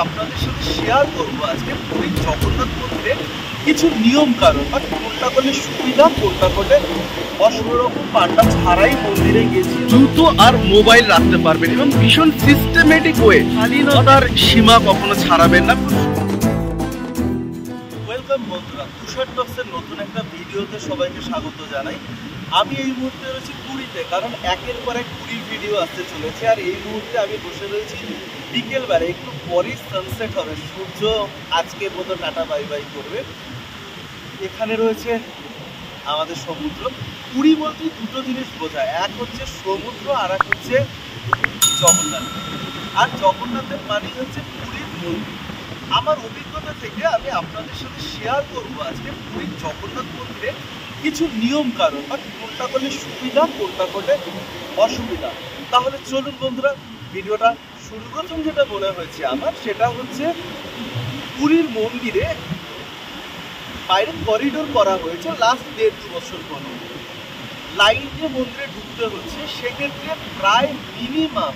আপনাদের সাথে শেয়ার করবো আজকে পুরীর জগন্নাথ মন্দিরে কিছু নিয়ম কানুন বা কোনটা করলে সুবিধা কোনটা করলে অসংরকম পান্ডা ছাড়াই মন্দিরে গেছি জুতো আর মোবাইল রাখতে পারবেন এবং ভীষণ সিস্টেমেটিক ওয়ে শালীনতার সীমা কখনো ছাড়াবেন না। ওয়েলকাম বন্ধুরা, তুষার টক্সের নতুন একটা ভিডিওতে সবাইকে স্বাগত জানাই। আমি এই মুহূর্তে রয়েছি পুরীতে, কারণ একের পর এক পুরীর ভিডিও আসতে চলেছে। আর এই মুহূর্তে আমি বসে রয়েছি বিকেলবেলা, একটু পরেই সানসেট হবে, সূর্য আজকের মতো টাটা বাই বাই করবে। এখানে রয়েছে আমাদের সমুদ্র। পুরী বলতে দুটো জিনিস বোঝায়, এক হচ্ছে সমুদ্র আর এক হচ্ছে জগন্নাথ। আর জগন্নাথের মানে হচ্ছে পুরীর মন্দির। আমার অভিজ্ঞতা থেকে আমি আপনাদের সাথে শেয়ার করবো আজকে পুরীর জগন্নাথ মন্দিরে কিছু নিয়ম কানুন বা কোনটা করলে সুবিধা কোনটা করলে অসুবিধা। তাহলে চলুন বন্ধুরা ভিডিওটা শুরু। প্রথম যেটা মনে হয়েছে আমার সেটা হচ্ছে পুরীর মন্দিরে বাইরে করিডোর করা হয়েছে লাস্ট 1.5-2 বছর পরে। লাইন দিয়ে মন্দিরে ঢুকতে হচ্ছে, সেক্ষেত্রে প্রায় মিনিমাম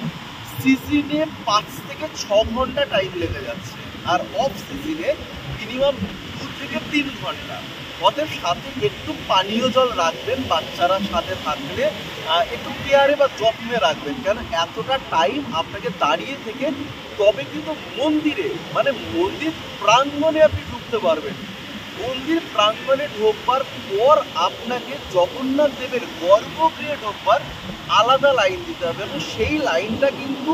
সিজনে 5 থেকে 6 ঘন্টা টাইম লেগে যাচ্ছে, আর অফ সিজনে মিনিমাম 2 থেকে 3 ঘন্টা। অতএব সাথে একটু পানীয় জল রাখবেন, বাচ্চারা সাথে থাকলে একটু কেয়ারে বা যত্নে রাখবেন, কেন এতটা টাইম আপনাকে দাঁড়িয়ে থেকে তবে কিন্তু মন্দিরে মানে মন্দির প্রাঙ্গণে আপনি ঢুকতে পারবেন। মন্দির প্রাঙ্গণে ঢোকবার পর আপনাকে জগন্নাথ দেবের গর্ভগৃহে ঢোকবার আলাদা লাইন দিতে হবে, এবং সেই লাইনটা কিন্তু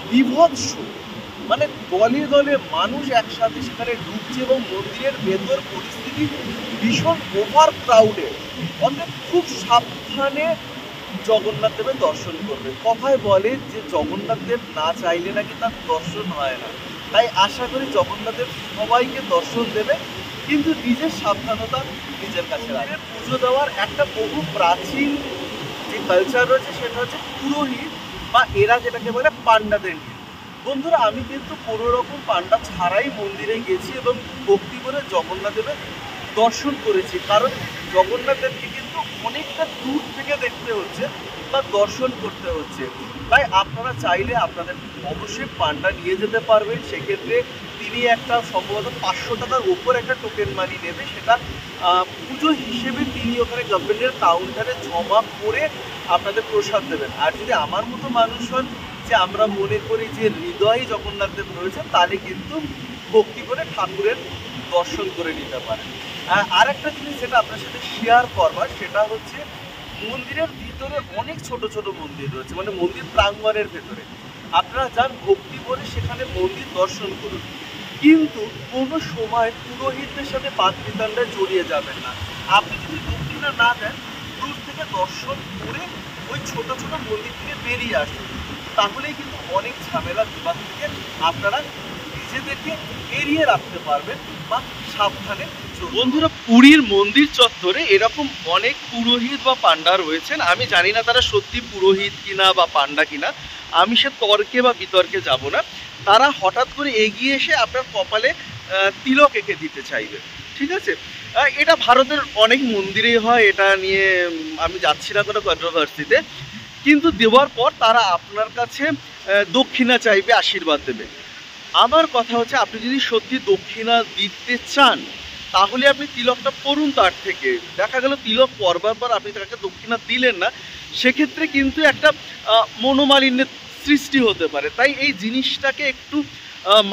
বিভৎস, মানে দলে দলে মানুষ একসাথে সেখানে ঢুকছে এবং মন্দিরের ভেতর পরিস্থিতি ভীষণ ওভার ক্রাউডেড। অর্থাৎ খুব সাবধানে জগন্নাথ দেবের দর্শন করবে। কথায় বলে যে জগন্নাথ দেব না চাইলে নাকি তার দর্শন হয় না, তাই আশা করি জগন্নাথ দেব সবাইকে দর্শন দেবে, কিন্তু নিজের সাবধানতা নিজের কাছে রাখবে। পুজো দেওয়ার একটা বহু প্রাচীন যে কালচার রয়েছে সেটা হচ্ছে পুরোহিত বা এরা যেটাকে বলে পান্ডাদের নিয়ে। বন্ধুরা, আমি কিন্তু কোনো রকম পান্ডা ছাড়াই মন্দিরে গেছি এবং ভক্তি করে জগন্নাথ দেবের দর্শন করেছি, কারণ জগন্নাথ দেবকে কিন্তু অনেকটা দূর থেকে দেখতে হচ্ছে বা দর্শন করতে হচ্ছে। তাই আপনারা চাইলে আপনাদের অবশ্যই পান্ডা নিয়ে যেতে পারবেন। সেক্ষেত্রে তিনি একটা সম্ভবত 500 টাকার ওপর একটা টোকেন মানি নেবে, সেটা পুজো হিসেবে তিনি ওখানে গভর্নমেন্টের কাউন্টারে জমা করে আপনাদের প্রসাদ দেবেন। আর যদি আমার মতো মানুষ হন যে আমরা মনে করি যে হৃদয়ে জগন্নাথ দেব রয়েছে, তাহলে কিন্তু ভক্তি করে ঠাকুরের দর্শন করে নিতে পারেন। আর একটা জিনিস যেটা আপনার সাথে শেয়ার করবার সেটা হচ্ছে মন্দিরের ভিতরে অনেক ছোট ছোট মন্দির রয়েছে, মানে মন্দির প্রাঙ্গণের ভেতরে আপনারা যান ভক্তি করে সেখানে মন্দির দর্শন করুন, কিন্তু কোনো সময় পুরোহিতদের সাথে বাদ বিতণ্ডায় জড়িয়ে যাবেন না। আপনি যদি দক্ষিণা না দেন, দূর থেকে দর্শন করে ওই ছোট ছোট মন্দির থেকে বেরিয়ে আসুন, তাহলেই কিন্তু অনেক ঝামেলা বিবাদ থেকে আপনারা নিজেদেরকে এড়িয়ে রাখতে পারবেন বা সাবধানে। বন্ধুরা, পুরীর মন্দির চত্বরে এরকম অনেক পুরোহিত বা পান্ডা রয়েছেন। আমি জানি না তারা সত্যি পুরোহিত কিনা বা পান্ডা কিনা, আমি সে তর্কে বা বিতর্কে যাব না। তারা হঠাৎ করে এগিয়ে এসে আপনার কপালে তিলক এঁকে দিতে চাইবে, ঠিক আছে? এটা ভারতের অনেক মন্দিরেই হয়, এটা নিয়ে আমি যাচ্ছি না কোনো কন্ট্রোভার্সিতে, কিন্তু দেওয়ার পর তারা আপনার কাছে দক্ষিণা চাইবে, আশীর্বাদ দেবে। আমার কথা হচ্ছে আপনি যদি সত্যি দক্ষিণা দিতে চান তাহলে আপনি তিলকটা পড়ুন। তার থেকে দেখা গেল তিলক পরবার পর আপনি তাকে দক্ষিণা দিলেন না, সেক্ষেত্রে কিন্তু একটা মনোমালিন্যের সৃষ্টি হতে পারে। তাই এই জিনিসটাকে একটু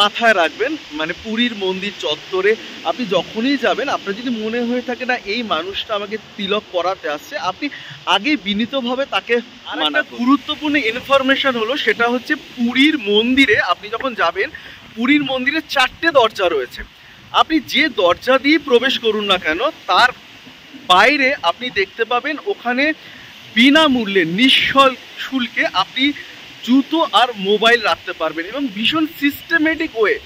মাথায় রাখবেন। মানে পুরীর মন্দির চত্বরে আপনি যখনই যাবেন, আপনার যদি মনে হয়ে থাকে না এই মানুষটা আমাকে তিলক পরাতে আসছে, আপনি আগে বিনীতভাবে তাকে মানা। গুরুত্বপূর্ণ ইনফরমেশন হলো সেটা হচ্ছে পুরীর মন্দিরে আপনি যখন যাবেন, পুরীর মন্দিরে 4টে দরজা রয়েছে। আপনি যে দরজা দিয়ে প্রবেশ করুন না কেন, তার বাইরে আপনি দেখতে পাবেন ওখানে বিনামূল্যে নিঃশুল্কে আপনি জুতো আর মোবাইল রাখতে পারবেন এবং ভীষণ সিস্টেমেটিক ওয়ে।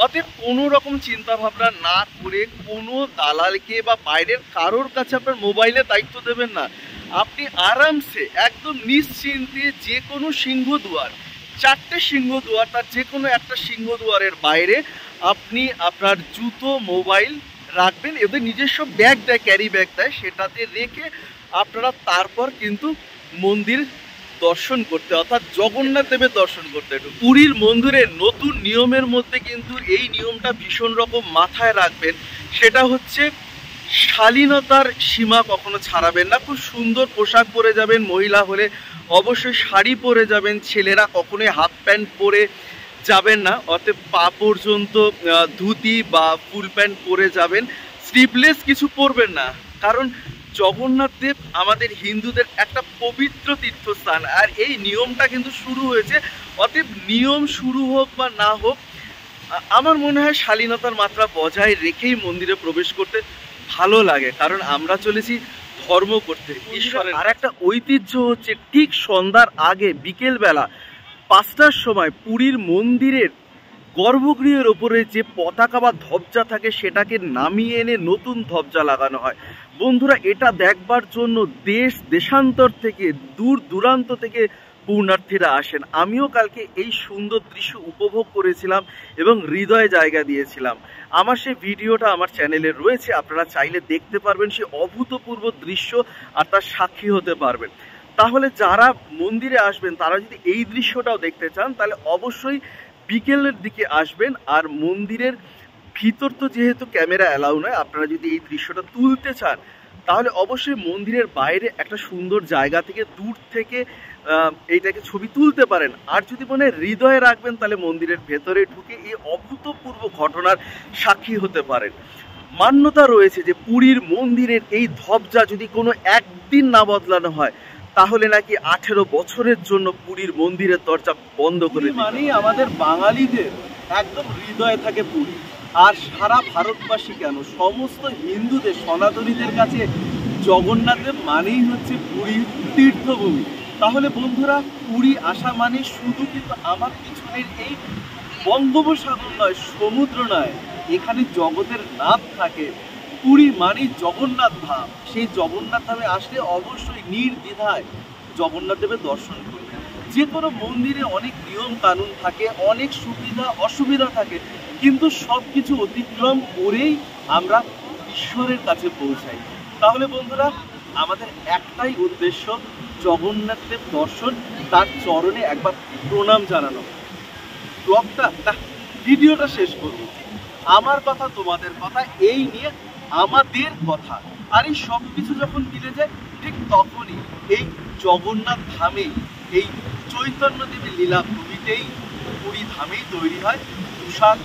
অতএব কোনো রকম চিন্তাভাবনা না করে কোনো দালালকে বা বাইরের কারোর কাছে আপনার মোবাইলের দায়িত্ব দেবেন না। আপনি আরামসে একদম নিশ্চিন্তে যে কোনো সিংহদুয়ার, 4টে সিংহদুয়ার, তার যে কোনো একটা সিংহদুয়ারের বাইরে আপনি আপনার জুতো মোবাইল রাখবেন। এদের নিজস্ব ব্যাগ দেয়, ক্যারি ব্যাগ দেয়, সেটাতে রেখে আপনারা তারপর কিন্তু মন্দির দর্শন করতে, অর্থাৎ জগন্নাথ দেবের দর্শন করতে। পুরীর মন্দিরের নতুন নিয়মের মধ্যে কিন্তু এই নিয়মটা ভীষণ রকম মাথায় রাখবেন, সেটা হচ্ছে শালীনতার সীমা কখনো ছাড়াবেন না। খুব সুন্দর পোশাক পরে যাবেন, মহিলা হলে অবশ্যই শাড়ি পরে যাবেন, ছেলেরা কখনোই হাফ প্যান্ট পরে যাবেন না, অতএব পা পর্যন্ত ধুতি বা ফুল প্যান্ট পরে যাবেন, স্লিভলেস কিছু পরবেন না। কারণ জগন্নাথ দেব আমাদের হিন্দুদের একটা পবিত্র তীর্থস্থান, আর এই নিয়মটা কিন্তু শুরু হয়েছে। অতএব নিয়ম শুরু হোক বা না হোক, আমার মনে হয় শালীনতার মাত্রা বজায় রেখেই মন্দিরে প্রবেশ করতে ভালো লাগে, কারণ আমরা চলেছি ধর্ম করতে ঈশ্বরের। আর একটা ঐতিহ্য হচ্ছে ঠিক সন্ধ্যার আগে বিকেলবেলা 5টার সময় পুরীর মন্দিরের গর্ভগৃহের ওপরে যে পতাকা বা ধ্বজা থাকে সেটাকে নামিয়ে এনে নতুন ধ্বজা লাগানো হয়। বন্ধুরা, এটা দেখবার জন্য দেশ দেশান্তর থেকে, দূর দূরান্ত থেকে পুণ্যার্থীরা আসেন। আমিও কালকে এই সুন্দর দৃশ্য উপভোগ করেছিলাম এবং হৃদয়ে জায়গা দিয়েছিলাম। আমার সেই ভিডিওটা আমার চ্যানেলে রয়েছে, আপনারা চাইলে দেখতে পারবেন সেই অভূতপূর্ব দৃশ্য আর তার সাক্ষী হতে পারবেন। তাহলে যারা মন্দিরে আসবেন তারা যদি এই দৃশ্যটাও দেখতে চান তাহলে অবশ্যই বিকেলের দিকে আসবেন। আর মন্দিরের ভিতর তো যেহেতু ক্যামেরা অ্যালাউ নয়, আপনারা যদি এই দৃশ্যটা তুলতে চান তাহলে অবশ্যই মন্দিরের বাইরে একটা সুন্দর জায়গা থেকে দূর থেকে এইটাকে ছবি তুলতে পারেন। আর যদি মনে হৃদয়ে রাখবেন তাহলে মন্দিরের ভেতরে ঢুকে এই অভূতপূর্ব ঘটনার সাক্ষী হতে পারেন। মান্যতা রয়েছে যে পুরীর মন্দিরের এই ধ্বজা যদি কোনো একদিন না বদলানো হয় তাহলে নাকি 18 বছরের জন্য পুরীর মন্দিরের দরজা বন্ধ করে দিতে। মানে আমাদের বাঙালিদের একদম হৃদয়ে থাকে পুরী, আর সারা ভারতবাসী কেন সমস্ত হিন্দুদের সনাতনীদের কাছে জগন্নাথের মানেই হচ্ছে পুরীর তীর্থভূমি। তাহলে বন্ধুরা, পুরী আসা মানে শুধু কিন্তু আমার পিছনের এই বঙ্গোপসাগর নয়, সমুদ্র নয়, এখানে জগতের নাথ থাকে। পুরী মানেই জগন্নাথ ধাম। সেই জগন্নাথ ধামে আসলে অবশ্যই নির্দ্বিধায় জগন্নাথ দেবের দর্শন করবেন। যে কোনো মন্দিরে অনেক নিয়ম কানুন থাকে, অনেক সুবিধা অসুবিধা থাকে, কিন্তু সব কিছু অতিক্রম করেই আমরা ঈশ্বরের কাছে পৌঁছাই। তাহলে বন্ধুরা, আমাদের একটাই উদ্দেশ্য জগন্নাথ দেব দর্শন, তার চরণে একবার প্রণাম জানানো। ব্লগটা ভিডিওটা শেষ করব, আমার কথা তোমাদের কথা, এই নিয়ে আমাদের কথা। আর এই সব কিছু যখন মিলে যায় ঠিক তখনই এই জগন্নাথ ধামে, এই চৈতন্য দেবের লীলা ভূমিতেই পুরী ধামেই তৈরি হয় তুষার